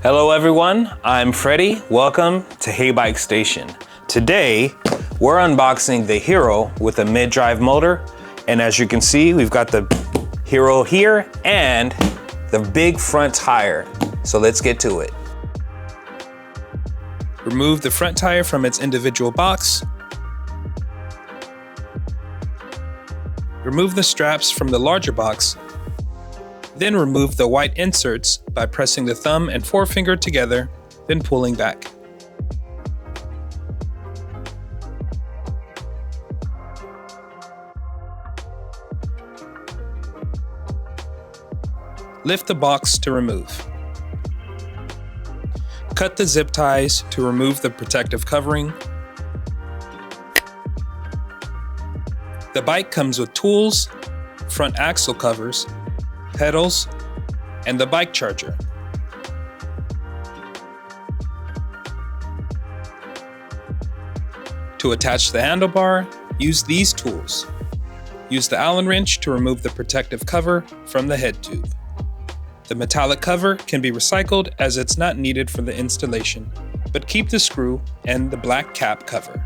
Hello everyone, I'm Freddie. Welcome to Heybike Station. Today, we're unboxing the Hero with a mid-drive motor. And as you can see, we've got the Hero here and the big front tire. So let's get to it. Remove the front tire from its individual box. Remove the straps from the larger box. Then remove the white inserts by pressing the thumb and forefinger together, then pulling back. Lift the box to remove. Cut the zip ties to remove the protective covering. The bike comes with tools, front axle covers, pedals, and the bike charger. To attach the handlebar, use these tools. Use the Allen wrench to remove the protective cover from the head tube. The metallic cover can be recycled as it's not needed for the installation, but keep the screw and the black cap cover.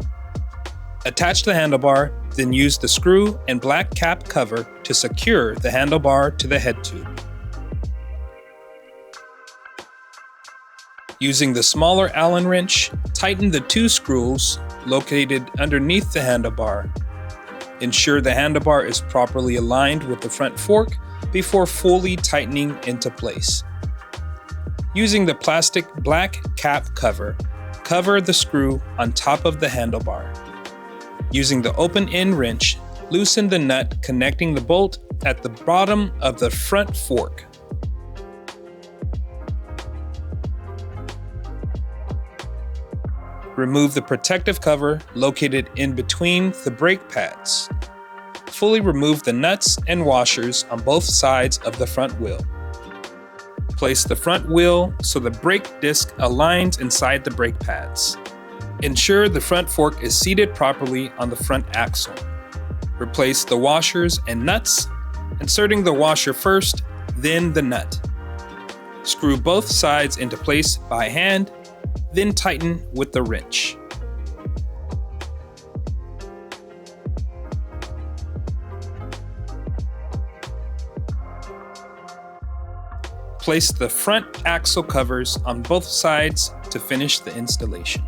Attach the handlebar, then use the screw and black cap cover to secure the handlebar to the head tube. Using the smaller Allen wrench, tighten the two screws located underneath the handlebar. Ensure the handlebar is properly aligned with the front fork before fully tightening into place. Using the plastic black cap cover, cover the screw on top of the handlebar. Using the open end wrench, loosen the nut connecting the bolt at the bottom of the front fork. Remove the protective cover located in between the brake pads. Fully remove the nuts and washers on both sides of the front wheel. Place the front wheel so the brake disc aligns inside the brake pads. Ensure the front fork is seated properly on the front axle. Replace the washers and nuts, inserting the washer first, then the nut. Screw both sides into place by hand, then tighten with the wrench. Place the front axle covers on both sides to finish the installation.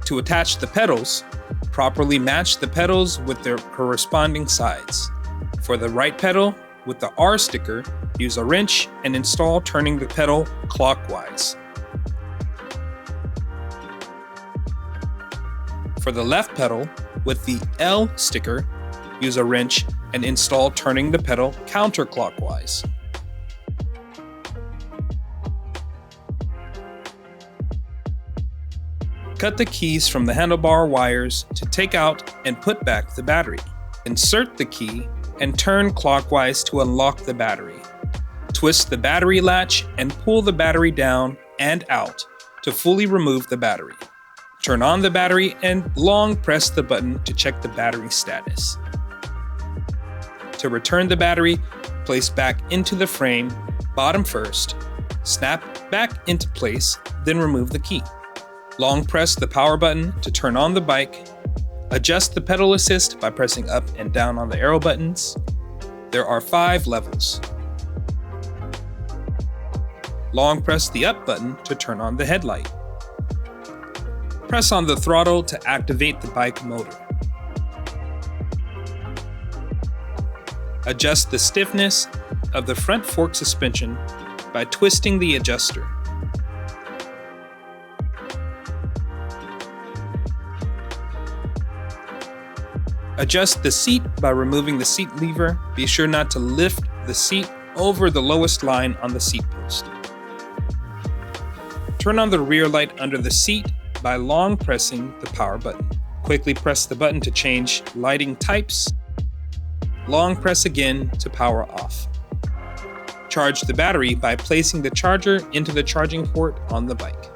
To attach the pedals, properly match the pedals with their corresponding sides. For the right pedal, with the R sticker, use a wrench and install turning the pedal clockwise. For the left pedal, with the L sticker, use a wrench and install turning the pedal counterclockwise. Cut the keys from the handlebar wires to take out and put back the battery. Insert the key and turn clockwise to unlock the battery. Twist the battery latch and pull the battery down and out to fully remove the battery. Turn on the battery and long press the button to check the battery status. To return the battery, place back into the frame, bottom first, snap back into place, then remove the key. Long press the power button to turn on the bike. Adjust the pedal assist by pressing up and down on the arrow buttons. There are 5 levels. Long press the up button to turn on the headlight. Press on the throttle to activate the bike motor. Adjust the stiffness of the front fork suspension by twisting the adjuster. Adjust the seat by removing the seat lever. Be sure not to lift the seat over the lowest line on the seat post. Turn on the rear light under the seat by long pressing the power button. Quickly press the button to change lighting types. Long press again to power off. Charge the battery by placing the charger into the charging port on the bike.